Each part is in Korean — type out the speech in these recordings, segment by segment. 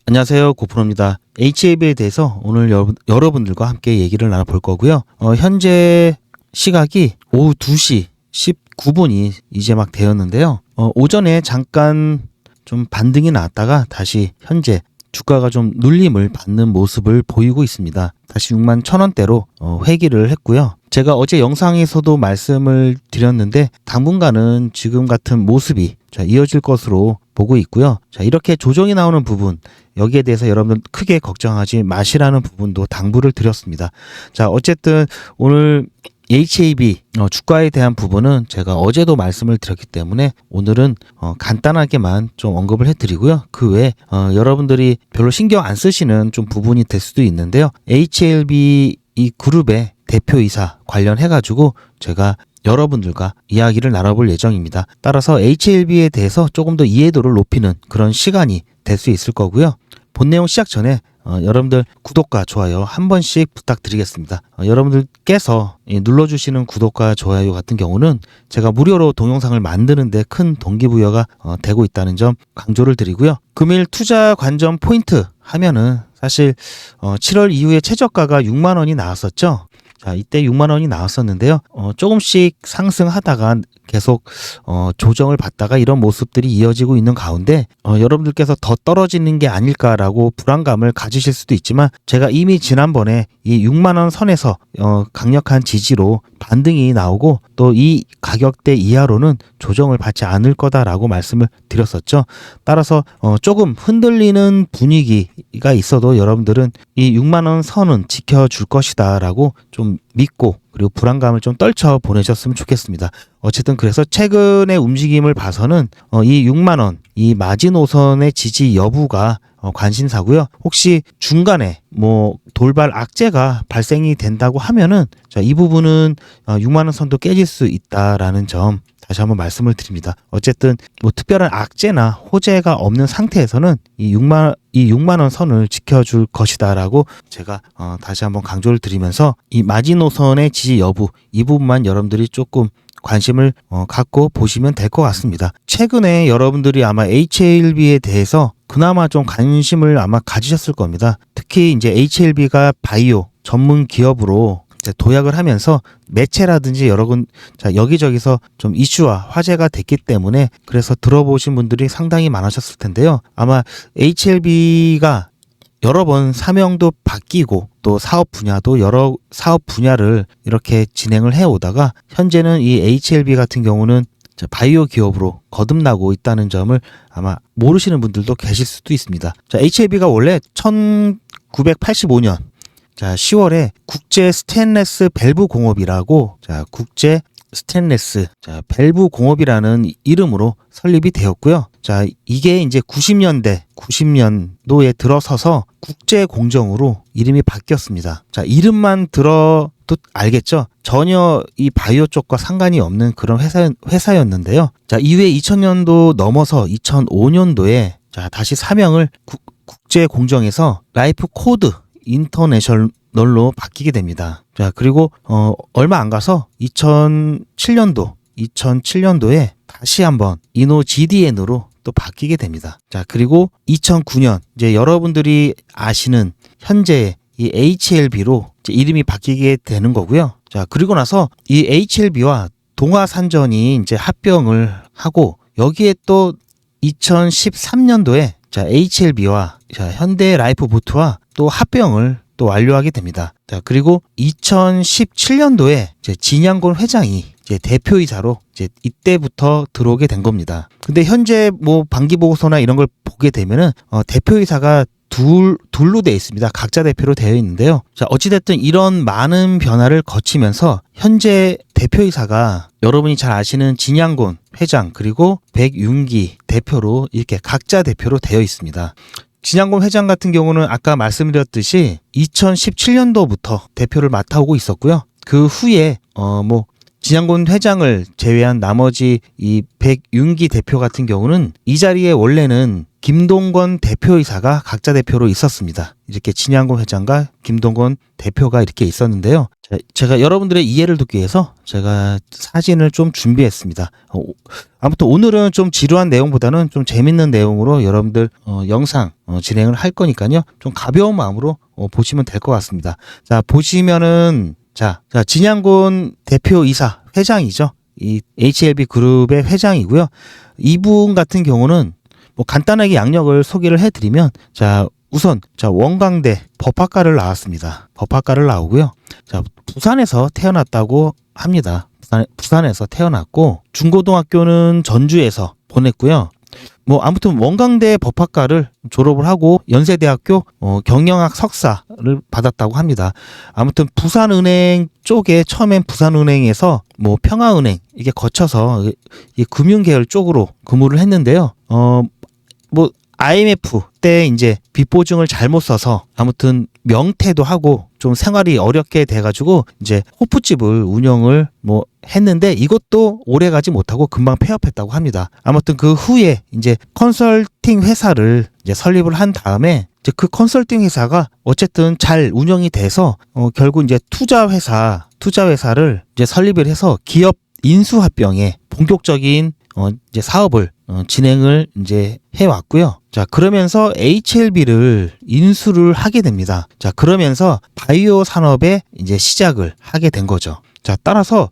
안녕하세요. 고프로입니다. HAB에 대해서 오늘 여러분들과 함께 얘기를 나눠볼 거고요. 현재 시각이 오후 2시 19분이 이제 막 되었는데요. 오전에 잠깐 좀 반등이 나왔다가 다시 현재 주가가 좀 눌림을 받는 모습을 보이고 있습니다. 다시 61,000원대로 회귀를 했고요. 제가 어제 영상에서도 말씀을 드렸는데 당분간은 지금 같은 모습이 이어질 것으로 보고 있고요. 이렇게 조정이 나오는 부분, 여기에 대해서 여러분들 크게 걱정하지 마시라는 부분도 당부를 드렸습니다. 어쨌든 오늘 HAB 주가에 대한 부분은 제가 어제도 말씀을 드렸기 때문에 오늘은 간단하게만 좀 언급을 해드리고요. 그 외에 여러분들이 별로 신경 안 쓰시는 좀 부분이 될 수도 있는데요. HLB 이 그룹의 대표이사 관련해가지고 제가 여러분들과 이야기를 나눠볼 예정입니다. 따라서 HLB에 대해서 조금 더 이해도를 높이는 그런 시간이 될 수 있을 거고요. 본 내용 시작 전에 여러분들 구독과 좋아요 한 번씩 부탁드리겠습니다. 여러분들께서 눌러주시는 구독과 좋아요 같은 경우는 제가 무료로 동영상을 만드는데 큰 동기부여가 되고 있다는 점 강조를 드리고요. 금일 투자 관점 포인트 하면은 사실 7월 이후에 최저가가 6만 원이 나왔었죠. 이때 6만 원이 나왔었는데요. 조금씩 상승하다가 계속 조정을 받다가 이런 모습들이 이어지고 있는 가운데 여러분들께서 더 떨어지는 게 아닐까라고 불안감을 가지실 수도 있지만 제가 이미 지난번에 이 6만 원 선에서 강력한 지지로 반등이 나오고 또 이 가격대 이하로는 조정을 받지 않을 거다라고 말씀을 드렸었죠. 따라서 조금 흔들리는 분위기가 있어도 여러분들은 이 6만 원 선은 지켜줄 것이다라고 좀 믿고 그리고 불안감을 좀 떨쳐 보내셨으면 좋겠습니다. 어쨌든 그래서 최근의 움직임을 봐서는 이 6만 원, 이 마지노선의 지지 여부가 관심사고요. 혹시 중간에 돌발 악재가 발생이 된다고 하면은 이 부분은 6만 원 선도 깨질 수 있다라는 점 다시 한번 말씀을 드립니다. 어쨌든 특별한 악재나 호재가 없는 상태에서는 이 6만 원 선을 지켜줄 것이다라고 제가 다시 한번 강조를 드리면서 이 마지노선의 지지 여부 이 부분만 여러분들이 조금 관심을 갖고 보시면 될 것 같습니다. 최근에 여러분들이 아마 HLB에 대해서 그나마 좀 관심을 아마 가지셨을 겁니다. 특히 이제 HLB가 바이오 전문 기업으로 도약을 하면서 매체라든지 여기저기서 좀 이슈와 화제가 됐기 때문에 그래서 들어보신 분들이 상당히 많으셨을 텐데요. 아마 HLB가 여러 번 사명도 바뀌고 또 사업 분야도 여러 사업 분야를 이렇게 진행을 해오다가 현재는 이 HLB 같은 경우는 바이오 기업으로 거듭나고 있다는 점을 아마 모르시는 분들도 계실 수도 있습니다. HLB가 원래 1985년 10월에 국제 스테인레스 밸브 공업이라고 국제 스테인레스 밸브 공업이라는 이름으로 설립이 되었고요. 이게 이제 90년도에 들어서서 국제 공정으로 이름이 바뀌었습니다. 이름만 들어도 알겠죠? 전혀 이 바이오 쪽과 상관이 없는 그런 회사였는데요. 이후에 2000년도 넘어서 2005년도에 다시 사명을 국제 공정에서 라이프 코드 인터내셔널로 바뀌게 됩니다. 그리고 얼마 안 가서 2007년도에 다시 한번 이노GDN으로 또 바뀌게 됩니다. 그리고 2009년 이제 여러분들이 아시는 현재 이 HLB로 이름이 바뀌게 되는 거고요. 그리고 나서 이 HLB와 동아산전이 이제 합병을 하고 여기에 또 2013년도에 HLB와 현대라이프보트와 또 합병을 또 완료하게 됩니다. 그리고 2017년도에 진양곤 회장이 대표이사로 이때부터 들어오게 된 겁니다. 근데 현재 반기보고서나 이런 걸 보게 되면은 대표이사가 둘로 되어 있습니다. 각자 대표로 되어 있는데요. 어찌됐든 이런 많은 변화를 거치면서 현재 대표이사가 여러분이 잘 아시는 진양곤 회장 그리고 백윤기 대표로 이렇게 각자 대표로 되어 있습니다. 진양곤 회장 같은 경우는 아까 말씀드렸듯이 2017년도부터 대표를 맡아오고 있었고요. 그 후에 진양곤 회장을 제외한 나머지 이 백윤기 대표 같은 경우는 이 자리에 원래는 김동건 대표이사가 각자 대표로 있었습니다. 이렇게 진양곤 회장과 김동건 대표가 이렇게 있었는데요. 제가 여러분들의 이해를 돕기 위해서 제가 사진을 좀 준비했습니다. 아무튼 오늘은 좀 지루한 내용보다는 좀 재밌는 내용으로 여러분들 영상 진행을 할 거니까요. 좀 가벼운 마음으로 보시면 될 것 같습니다. 자, 보시면은 자, 진양곤 대표이사 회장이죠. 이 HLB 그룹의 회장이고요. 이분 같은 경우는 뭐 간단하게 양력을 소개를 해드리면, 자, 우선 원광대 법학과를 나왔습니다. 법학과를 나오고요. 자, 부산에서 태어났다고 합니다. 부산에서 태어났고 중고등학교는 전주에서 보냈고요. 뭐 아무튼 원광대 법학과를 졸업을 하고 연세대학교 경영학 석사를 받았다고 합니다. 아무튼 부산은행 쪽에 처음엔 부산은행에서 뭐 평화은행 이게 거쳐서 이 금융계열 쪽으로 근무를 했는데요. 뭐 IMF 때 이제 빚 보증을 잘못 써서 아무튼 명퇴도 하고 좀 생활이 어렵게 돼가지고 이제 호프집을 운영을 뭐 했는데 이것도 오래 가지 못하고 금방 폐업했다고 합니다. 아무튼 그 후에 이제 컨설팅 회사를 이제 설립을 한 다음에 이제 그 컨설팅 회사가 어쨌든 잘 운영이 돼서 결국 이제 투자회사를 이제 설립을 해서 기업 인수합병에 본격적인 이제 사업을 진행을 이제 해왔고요. 자, 그러면서 HLB를 인수를 하게 됩니다. 자, 그러면서 바이오 산업에 이제 시작을 하게 된 거죠. 자, 따라서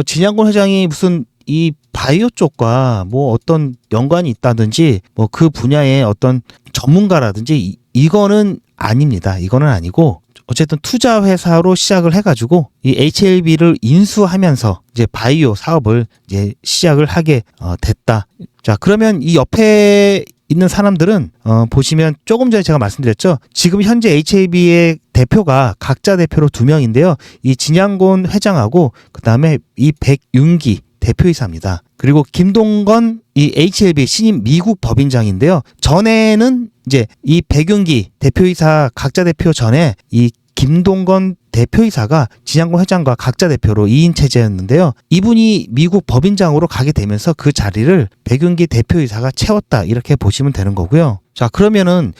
진양곤 회장이 무슨 이 바이오 쪽과 뭐 어떤 연관이 있다든지 뭐 그 분야의 어떤 전문가라든지 이거는 아닙니다. 이거는 아니고 어쨌든 투자 회사로 시작을 해가지고 이 HLB를 인수하면서 이제 바이오 사업을 이제 시작을 하게 됐다. 자, 그러면 이 옆에 있는 사람들은 보시면 조금 전에 제가 말씀드렸죠. 지금 현재 HLB의 대표가 각자 대표로 2명인데요. 이 진양곤 회장하고 그 다음에 이 백윤기 대표이사입니다. 그리고 김동건 이 HLB 신임 미국 법인장인데요. 전에는 이제 이 백윤기 대표이사 각자 대표 전에 이 김동건 대표이사가 진양곤 회장과 각자 대표로 2인 체제였는데요. 이분이 미국 법인장으로 가게 되면서 그 자리를 백윤기 대표이사가 채웠다 이렇게 보시면 되는 거고요. 자, 그러면은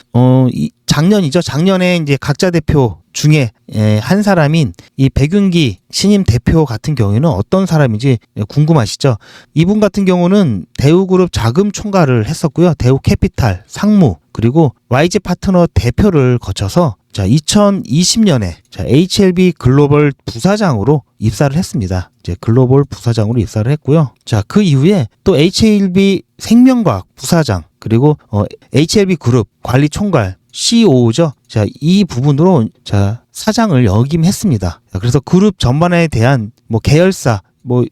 작년이죠. 작년에 이제 각자 대표 중에 한 사람인 이 백윤기 신임 대표 같은 경우에는 어떤 사람인지 궁금하시죠? 이분 같은 경우는 대우그룹 자금 총괄을 했었고요. 대우캐피탈 상무 그리고 YG 파트너 대표를 거쳐서 자, 2020년에 HLB 글로벌 부사장으로 입사를 했습니다. 이제 글로벌 부사장으로 입사를 했고요. 자, 그 이후에 또 HLB 생명과학 부사장 그리고 HLB 그룹 관리 총괄 CEO죠. 자, 이 부분으로 자, 사장을 역임했습니다. 그래서 그룹 전반에 대한 뭐 계열사 뭐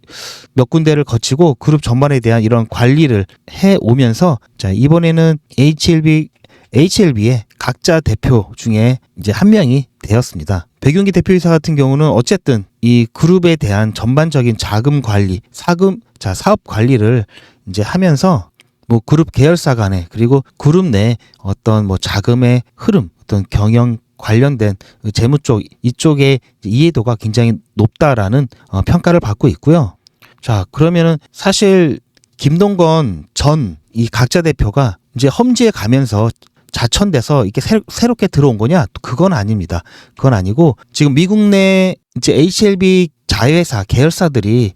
몇 군데를 거치고 그룹 전반에 대한 이런 관리를 해 오면서 자, 이번에는 HLB의 각자 대표 중에 이제 한 명이 되었습니다. 백윤기 대표이사 같은 경우는 어쨌든 이 그룹에 대한 전반적인 자금 관리, 사업 관리를 이제 하면서 뭐 그룹 계열사 간에 그리고 그룹 내 어떤 뭐 자금의 흐름, 어떤 경영 관련된 재무 쪽 이쪽의 이해도가 굉장히 높다라는 평가를 받고 있고요. 자, 그러면은 사실 김동건 전 이 각자 대표가 이제 험지에 가면서 자천돼서 이렇게 새롭게 들어온 거냐? 그건 아닙니다. 그건 아니고 지금 미국 내 이제 HLB 자회사 계열사들이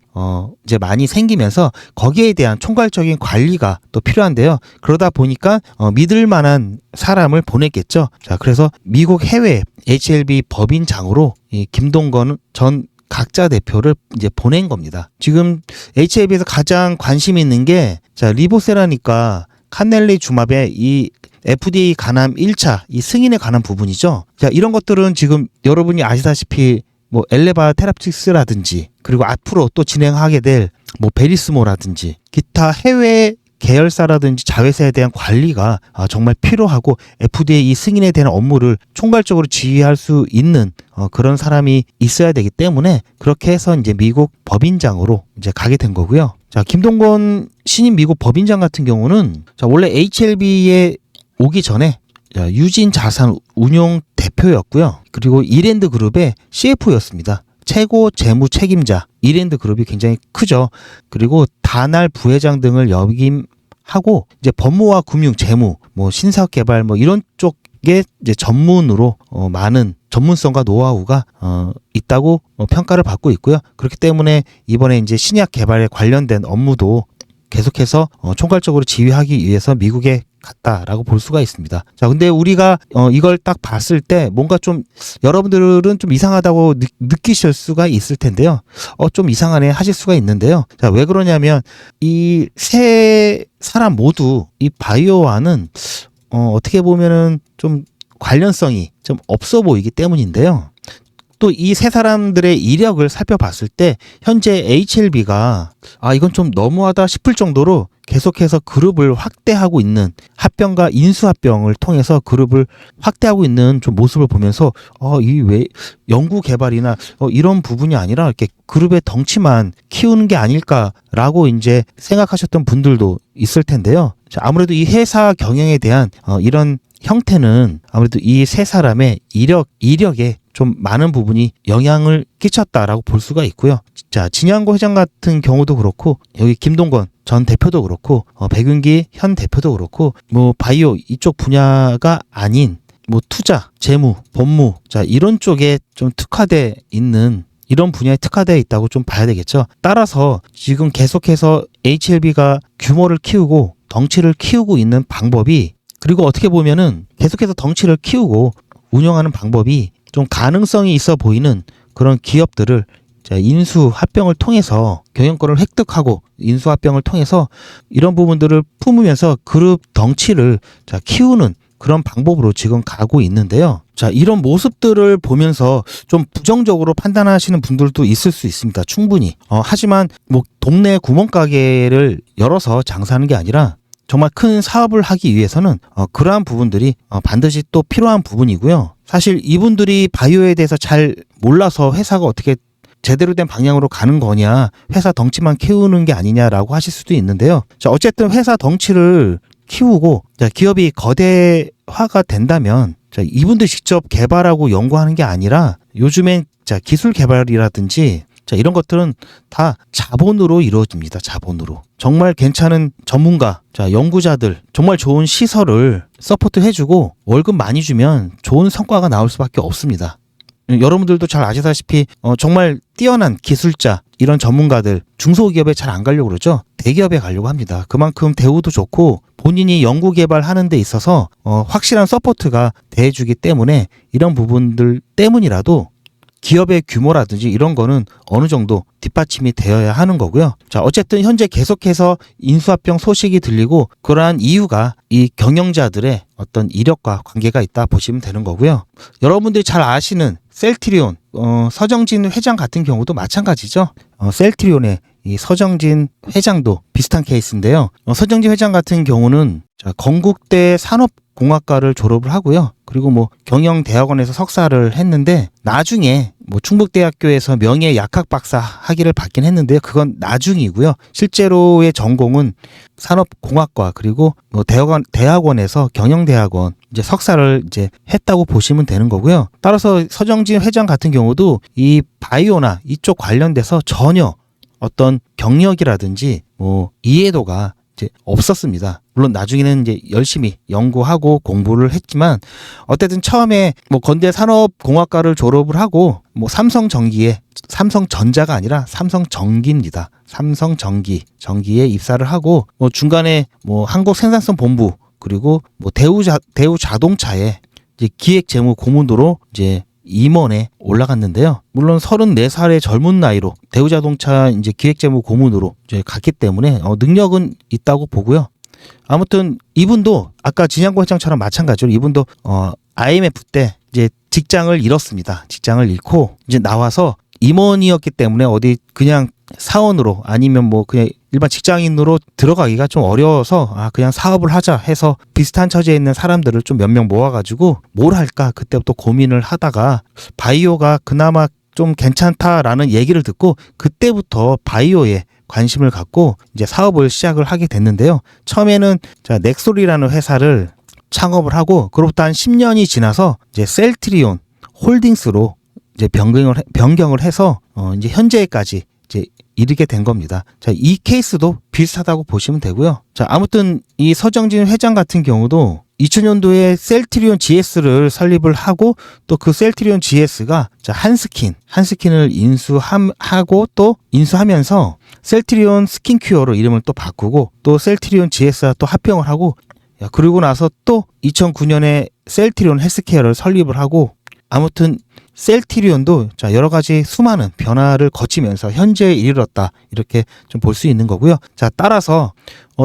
이제 많이 생기면서 거기에 대한 총괄적인 관리가 또 필요한데요. 그러다 보니까 믿을 만한 사람을 보냈겠죠. 자, 그래서 미국 해외 HLB 법인장으로 이 김동건 전 각자 대표를 이제 보낸 겁니다. 지금 HLB에서 가장 관심 있는 게 자, 리보세라니까 칸넬리 주맙의 이 FDA 간암 1차 이 승인에 관한 부분이죠. 자, 이런 것들은 지금 여러분이 아시다시피 뭐 엘레바 테라픽스라든지 그리고 앞으로 또 진행하게 될 뭐 베리스모라든지 기타 해외 계열사라든지 자회사에 대한 관리가 정말 필요하고 FDA 이 승인에 대한 업무를 총괄적으로 지휘할 수 있는 그런 사람이 있어야 되기 때문에 그렇게 해서 이제 미국 법인장으로 이제 가게 된 거고요. 자, 김동건 신임 미국 법인장 같은 경우는 자, 원래 HLB에 오기 전에 유진 자산 운용 대표였고요. 그리고 이랜드 그룹의 CFO였습니다. 최고 재무 책임자 이랜드 그룹이 굉장히 크죠. 그리고 다날 부회장 등을 역임하고 이제 법무와 금융, 재무, 뭐 신사업 개발 뭐 이런 쪽에 이제 전문으로 많은 전문성과 노하우가 있다고 평가를 받고 있고요. 그렇기 때문에 이번에 이제 신약 개발에 관련된 업무도 계속해서 총괄적으로 지휘하기 위해서 미국에 갔다라고 볼 수가 있습니다. 자, 근데 우리가 이걸 딱 봤을 때 뭔가 좀 여러분들은 좀 이상하다고 느끼실 수가 있을 텐데요. 좀 이상하네 하실 수가 있는데요. 자, 왜 그러냐면 이 세 사람 모두 이 바이오와는 어떻게 보면은 좀 관련성이 좀 없어 보이기 때문인데요. 또 이 세 사람들의 이력을 살펴봤을 때 현재 HLB가 이건 좀 너무하다 싶을 정도로 계속해서 그룹을 확대하고 있는 합병과 인수합병을 통해서 그룹을 확대하고 있는 좀 모습을 보면서 이 왜 연구 개발이나 이런 부분이 아니라 이렇게 그룹의 덩치만 키우는 게 아닐까라고 이제 생각하셨던 분들도 있을 텐데요. 자, 아무래도 이 회사 경영에 대한 이런 형태는 아무래도 이 세 사람의 이력에 좀 많은 부분이 영향을 끼쳤다라고 볼 수가 있고요. 자, 진양고 회장 같은 경우도 그렇고 여기 김동건 전 대표도 그렇고 백윤기 현 대표도 그렇고 뭐 바이오 이쪽 분야가 아닌 뭐 투자, 재무, 법무 자 이런 쪽에 좀 특화돼 있는 이런 분야에 특화되어 있다고 좀 봐야 되겠죠. 따라서 지금 계속해서 HLB가 규모를 키우고 덩치를 키우고 있는 방법이 그리고 어떻게 보면은 계속해서 덩치를 키우고 운영하는 방법이 좀 가능성이 있어 보이는 그런 기업들을 인수합병을 통해서 경영권을 획득하고 인수합병을 통해서 이런 부분들을 품으면서 그룹 덩치를 키우는 그런 방법으로 지금 가고 있는데요. 자, 이런 모습들을 보면서 좀 부정적으로 판단하시는 분들도 있을 수 있습니다. 충분히. 하지만 뭐 동네 구멍가게를 열어서 장사하는 게 아니라 정말 큰 사업을 하기 위해서는 그러한 부분들이 반드시 또 필요한 부분이고요. 사실 이분들이 바이오에 대해서 잘 몰라서 회사가 어떻게 제대로 된 방향으로 가는 거냐, 회사 덩치만 키우는 게 아니냐라고 하실 수도 있는데요. 자, 어쨌든 회사 덩치를 키우고 기업이 거대화가 된다면 이분들 직접 개발하고 연구하는 게 아니라 요즘엔 기술 개발이라든지 이런 것들은 다 자본으로 이루어집니다. 자본으로. 정말 괜찮은 전문가, 연구자들, 정말 좋은 시설을 서포트 해주고 월급 많이 주면 좋은 성과가 나올 수밖에 없습니다. 여러분들도 잘 아시다시피 정말 뛰어난 기술자, 이런 전문가들 중소기업에 잘 안 가려고 그러죠. 대기업에 가려고 합니다. 그만큼 대우도 좋고 본인이 연구 개발하는 데 있어서 확실한 서포트가 돼주기 때문에 이런 부분들 때문이라도 기업의 규모라든지 이런 거는 어느 정도 뒷받침이 되어야 하는 거고요. 자, 어쨌든 현재 계속해서 인수합병 소식이 들리고 그러한 이유가 이 경영자들의 어떤 이력과 관계가 있다 보시면 되는 거고요. 여러분들이 잘 아시는 셀트리온, 서정진 회장 같은 경우도 마찬가지죠. 셀트리온의 이 서정진 회장도 비슷한 케이스인데요. 서정진 회장 같은 경우는 건국대 산업공학과를 졸업을 하고요. 그리고 뭐 경영대학원에서 석사를 했는데 나중에 뭐 충북대학교에서 명예 약학 박사 학위를 받긴 했는데요. 그건 나중이고요. 실제로의 전공은 산업공학과 그리고 뭐 대학원에서 경영대학원 이제 석사를 이제 했다고 보시면 되는 거고요. 따라서 서정진 회장 같은 경우도 이 바이오나 이쪽 관련돼서 전혀 어떤 경력이라든지 뭐 이해도가 이제 없었습니다. 물론 나중에는 이제 열심히 연구하고 공부를 했지만 어쨌든 처음에 뭐 건대 산업공학과를 졸업을 하고 뭐 삼성전자가 아니라 삼성전기입니다. 삼성전기에 입사를 하고 뭐 중간에 뭐 한국생산성본부 그리고 뭐 대우자동차에 이제 기획재무 고문으로 이제 임원에 올라갔는데요. 물론 34살의 젊은 나이로 대우자동차 이제 기획재무 고문으로 이제 갔기 때문에 능력은 있다고 보고요. 아무튼 이분도 아까 진양고 회장처럼 마찬가지로 이분도 IMF 때 이제 직장을 잃었습니다. 직장을 잃고 이제 나와서 임원이었기 때문에 어디 그냥 사원으로 아니면 뭐 그냥 일반 직장인으로 들어가기가 좀 어려워서 그냥 사업을 하자 해서 비슷한 처지에 있는 사람들을 좀 몇 명 모아가지고 뭘 할까 그때부터 고민을 하다가 바이오가 그나마 좀 괜찮다라는 얘기를 듣고 그때부터 바이오에 관심을 갖고 이제 사업을 시작을 하게 됐는데요. 처음에는 넥솔이라는 회사를 창업을 하고 그로부터 한 10년이 지나서 이제 셀트리온 홀딩스로 이제 변경을 해서 이제 현재까지 이제 이르게 된 겁니다. 자, 이 케이스도 비슷하다고 보시면 되고요. 자, 아무튼 이 서정진 회장 같은 경우도 2000년도에 셀트리온 GS를 설립을 하고 또 그 셀트리온 GS가 한스킨을 인수하고 또 인수하면서 셀트리온 스킨큐어로 이름을 또 바꾸고 또 셀트리온 GS와 또 합병을 하고 그리고 나서 또 2009년에 셀트리온 헬스케어를 설립을 하고 아무튼 셀트리온도 여러 가지 수많은 변화를 거치면서 현재에 이르렀다 이렇게 좀 볼 수 있는 거고요. 자, 따라서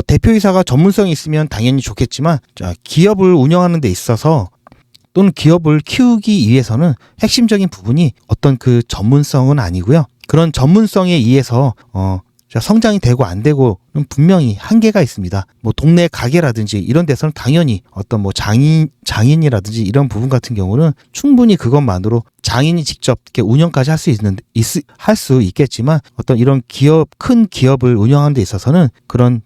대표이사가 전문성이 있으면 당연히 좋겠지만 기업을 운영하는 데 있어서 또는 기업을 키우기 위해서는 핵심적인 부분이 어떤 그 전문성은 아니고요. 그런 전문성에 의해서 성장이 되고 안 되고는 분명히 한계가 있습니다. 뭐 동네 가게라든지 이런 데서는 당연히 어떤 뭐 장인이라든지 이런 부분 같은 경우는 충분히 그것만으로 장인이 직접 이렇게 운영까지 할 수 있겠지만 어떤 이런 큰 기업을 운영하는 데 있어서는 그런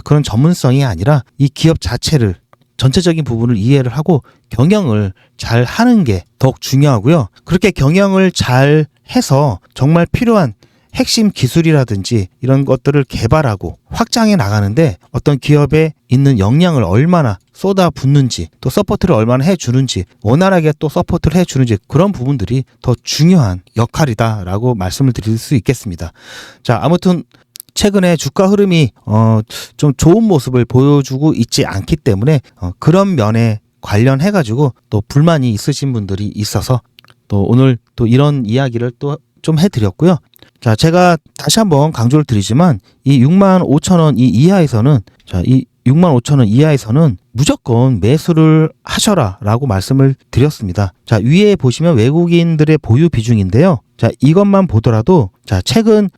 그런 전문성이 아니라 이 기업 자체를 전체적인 부분을 이해를 하고 경영을 잘 하는 게 더욱 중요하고요. 그렇게 경영을 잘 해서 정말 필요한 핵심 기술이라든지 이런 것들을 개발하고 확장해 나가는데 어떤 기업에 있는 역량을 얼마나 쏟아붓는지 또 서포트를 얼마나 해주는지 원활하게 또 서포트를 해주는지 그런 부분들이 더 중요한 역할이다라고 말씀을 드릴 수 있겠습니다. 자, 아무튼 최근에 주가 흐름이 좀 좋은 모습을 보여주고 있지 않기 때문에 그런 면에 관련해 가지고 또 불만이 있으신 분들이 있어서 또 오늘 또 이런 이야기를 또 좀 해드렸고요. 자, 제가 다시 한번 강조를 드리지만 이 65,000원 이 65,000원 이하에서는 무조건 매수를 하셔라라고 말씀을 드렸습니다. 자, 위에 보시면 외국인들의 보유 비중인데요. 자, 이것만 보더라도 최근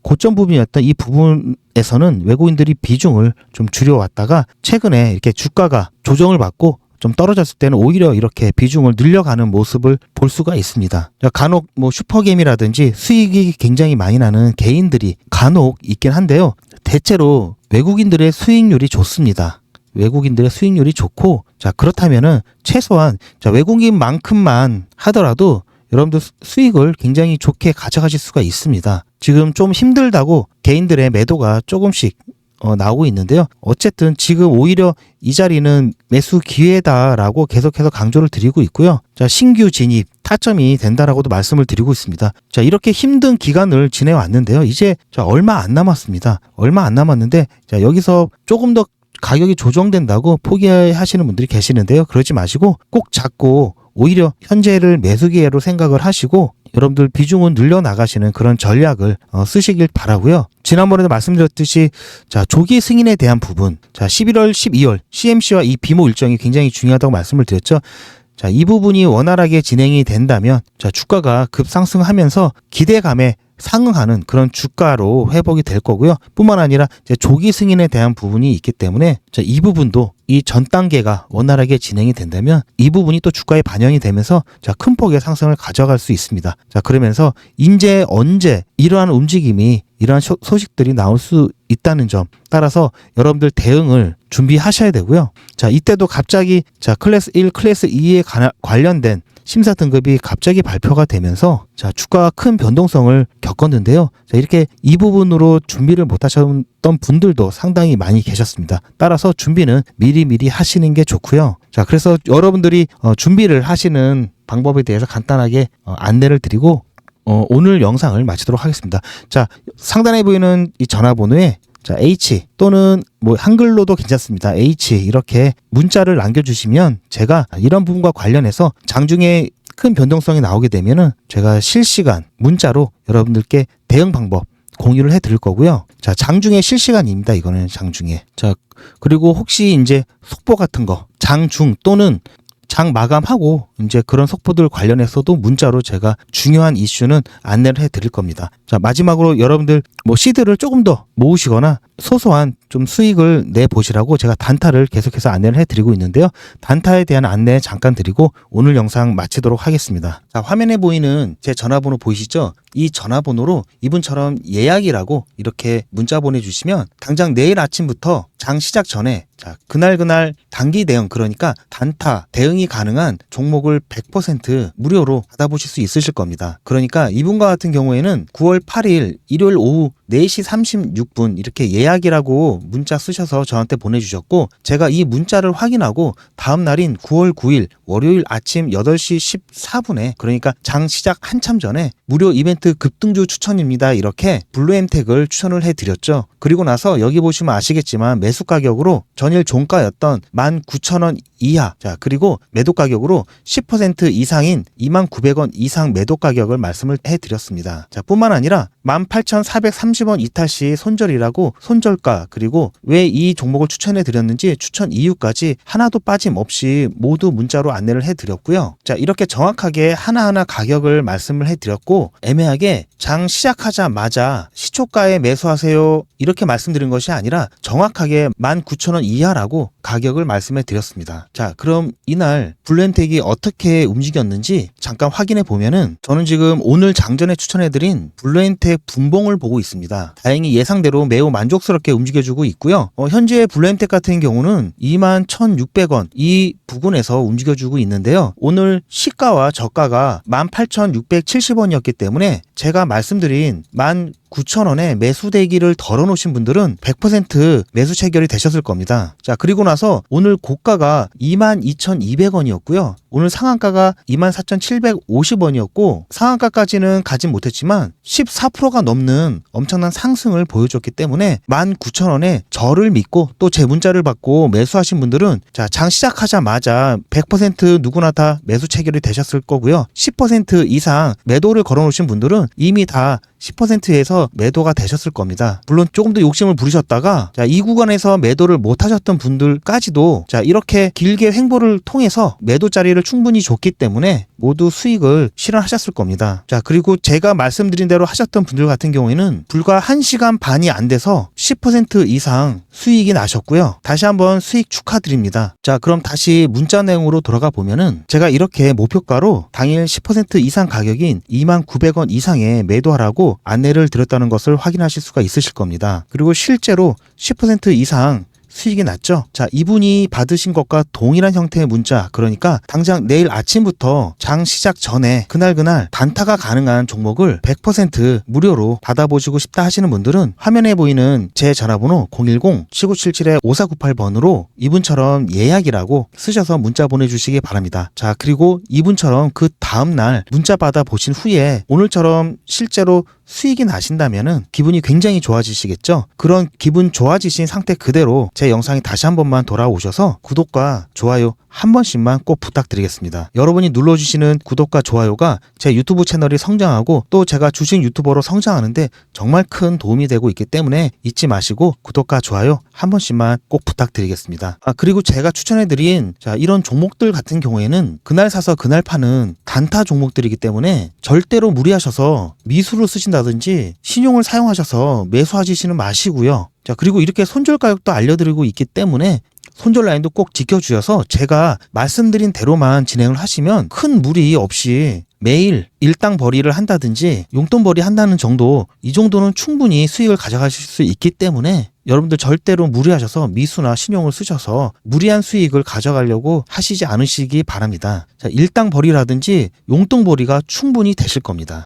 고점 부분이었던 이 부분에서는 외국인들이 비중을 좀 줄여왔다가 최근에 이렇게 주가가 조정을 받고 좀 떨어졌을 때는 오히려 이렇게 비중을 늘려가는 모습을 볼 수가 있습니다. 간혹 뭐 슈퍼게임이라든지 수익이 굉장히 많이 나는 개인들이 간혹 있긴 한데요. 대체로 외국인들의 수익률이 좋습니다. 외국인들의 수익률이 좋고 그렇다면은 최소한 외국인만큼만 하더라도 여러분들 수익을 굉장히 좋게 가져가실 수가 있습니다. 지금 좀 힘들다고 개인들의 매도가 조금씩 나오고 있는데요. 어쨌든 지금 오히려 이 자리는 매수 기회다라고 계속해서 강조를 드리고 있고요. 자, 신규 진입 타점이 된다라고도 말씀을 드리고 있습니다. 자, 이렇게 힘든 기간을 지내왔는데요. 이제 얼마 안 남았습니다. 얼마 안 남았는데 여기서 조금 더 가격이 조정된다고 포기하시는 분들이 계시는데요. 그러지 마시고 꼭 잡고 오히려 현재를 매수 기회로 생각을 하시고 여러분들 비중은 늘려나가시는 그런 전략을 쓰시길 바라고요. 지난번에도 말씀드렸듯이 조기 승인에 대한 부분 11월, 12월 CMC와 이 비모 일정이 굉장히 중요하다고 말씀을 드렸죠. 이 부분이 원활하게 진행이 된다면 주가가 급상승하면서 기대감에 상응하는 그런 주가로 회복이 될 거고요. 뿐만 아니라 조기 승인에 대한 부분이 있기 때문에 이 부분도 이 전 단계가 원활하게 진행이 된다면 이 부분이 또 주가에 반영이 되면서 큰 폭의 상승을 가져갈 수 있습니다. 그러면서 언제 이러한 움직임이 이러한 소식들이 나올 수 있다는 점 따라서 여러분들 대응을 준비하셔야 되고요. 이때도 갑자기 클래스 1, 클래스 2에 관련된 심사 등급이 갑자기 발표가 되면서 주가가 큰 변동성을 겪었는데요. 이렇게 이 부분으로 준비를 못 하셨던 분들도 상당히 많이 계셨습니다. 따라서 준비는 미리미리 하시는 게 좋고요. 그래서 여러분들이 준비를 하시는 방법에 대해서 간단하게 안내를 드리고 오늘 영상을 마치도록 하겠습니다. 상단에 보이는 이 전화번호에 H 또는 뭐 한글로도 괜찮습니다. H 이렇게 문자를 남겨주시면 제가 이런 부분과 관련해서 장중에 큰 변동성이 나오게 되면은 제가 실시간 문자로 여러분들께 대응 방법 공유를 해드릴 거고요. 장중에 실시간입니다. 이거는 장중에. 그리고 혹시 이제 속보 같은 거 장중 또는 장 마감하고 이제 그런 속보들 관련해서도 문자로 제가 중요한 이슈는 안내를 해드릴 겁니다. 마지막으로 여러분들 뭐 시드를 조금 더 모으시거나 소소한 좀 수익을 내보시라고 제가 단타를 계속해서 안내를 해드리고 있는데요. 단타에 대한 안내 잠깐 드리고 오늘 영상 마치도록 하겠습니다. 자, 화면에 보이는 제 전화번호 보이시죠? 이 전화번호로 이분처럼 예약이라고 이렇게 문자 보내주시면 당장 내일 아침부터 장 시작 전에 그날 단기 대응, 그러니까 단타 대응이 가능한 종목을 100% 무료로 받아보실 수 있으실 겁니다. 그러니까 이분과 같은 경우에는 9월 8일 일요일 오후 4시 36분 이렇게 예약이라고 문자 쓰셔서 저한테 보내주셨고, 제가 이 문자를 확인하고 다음 날인 9월 9일 월요일 아침 8시 14분에, 그러니까 장 시작 한참 전에 무료 이벤트 급등주 추천입니다 이렇게 블루엠텍을 추천을 해드렸죠. 그리고 나서 여기 보시면 아시겠지만 매수 가격으로 전일 종가였던 19,000원 이하, 그리고 매도 가격으로 10% 이상인 29,000원 이상 매도 가격을 말씀을 해드렸습니다. 뿐만 아니라 18,430원 이탈 시 손절이라고 손절가, 그리고 왜 이 종목을 추천해 드렸는지 추천 이유까지 하나도 빠짐없이 모두 문자로 안내를 해드렸고요. 이렇게 정확하게 하나하나 가격을 말씀을 해드렸고, 애매하게 장 시작하자마자 시초가에 매수하세요 이렇게 말씀드린 것이 아니라 정확하게 19,000원 이하라고 가격을 말씀해 드렸습니다. 그럼 이날 블루엠텍이 어떻게 움직였는지 잠깐 확인해 보면은, 저는 지금 오늘 장전에 추천해 드린 블루엠텍 분봉을 보고 있습니다. 다행히 예상대로 매우 만족스럽게 움직여주고 있고요. 현재 블루엠텍 같은 경우는 21,600원 이 부근에서 움직여주고 있는데요. 오늘 시가와 저가가 18,670원이었기 때문에 제가 말씀드린 19,000원에 매수 대기를 덜어놓으신 분들은 100% 매수 체결이 되셨을 겁니다. 그리고 나서 오늘 고가가 22,200원이었고요. 오늘 상한가가 24,750원이었고 상한가까지는 가진 못했지만 14%가 넘는 엄청난 상승을 보여줬기 때문에 19,000원에 저를 믿고 또 제 문자를 받고 매수하신 분들은 장 시작하자마자 100% 누구나 다 매수 체결이 되셨을 거고요. 10% 이상 매도를 걸어놓으신 분들은 이미 다 10%에서 매도가 되셨을 겁니다. 물론 조금 더 욕심을 부리셨다가 이 구간에서 매도를 못 하셨던 분들까지도 이렇게 길게 횡보를 통해서 매도 자리를 충분히 줬기 때문에 모두 수익을 실현하셨을 겁니다. 그리고 제가 말씀드린 대로 하셨던 분들 같은 경우에는 불과 1시간 반이 안 돼서 10% 이상 수익이 나셨고요. 다시 한번 수익 축하드립니다. 그럼 다시 문자 내용으로 돌아가 보면은, 제가 이렇게 목표가로 당일 10% 이상 가격인 29,000원 이상에 매도하라고 안내를 드렸다는 것을 확인하실 수가 있으실 겁니다. 그리고 실제로 10% 이상 수익이 났죠. 이분이 받으신 것과 동일한 형태의 문자, 그러니까 당장 내일 아침부터 장 시작 전에 그날 단타가 가능한 종목을 100% 무료로 받아보시고 싶다 하시는 분들은 화면에 보이는 제 전화번호 010-7977-5498번으로 이분처럼 예약이라고 쓰셔서 문자 보내주시기 바랍니다. 그리고 이분처럼 그 다음날 문자 받아보신 후에 오늘처럼 실제로 수익이 나신다면은 기분이 굉장히 좋아지시겠죠. 그런 기분 좋아지신 상태 그대로 제 영상이 다시 한 번만 돌아오셔서 구독과 좋아요 한 번씩만 꼭 부탁드리겠습니다. 여러분이 눌러주시는 구독과 좋아요가 제 유튜브 채널이 성장하고 또 제가 주식 유튜버로 성장하는데 정말 큰 도움이 되고 있기 때문에 잊지 마시고 구독과 좋아요 한 번씩만 꼭 부탁드리겠습니다. 그리고 제가 추천해드린 이런 종목들 같은 경우에는 그날 사서 그날 파는 단타 종목들이기 때문에 절대로 무리하셔서 미수를 쓰신다든지 신용을 사용하셔서 매수하시지는 마시고요. 그리고 이렇게 손절 가격도 알려드리고 있기 때문에 손절 라인도 꼭 지켜주셔서 제가 말씀드린 대로만 진행을 하시면 큰 무리 없이 매일 일당 벌이를 한다든지 용돈 벌이 한다는 정도, 이 정도는 충분히 수익을 가져가실 수 있기 때문에 여러분들 절대로 무리하셔서 미수나 신용을 쓰셔서 무리한 수익을 가져가려고 하시지 않으시기 바랍니다. 일당 벌이라든지 용돈 벌이가 충분히 되실 겁니다.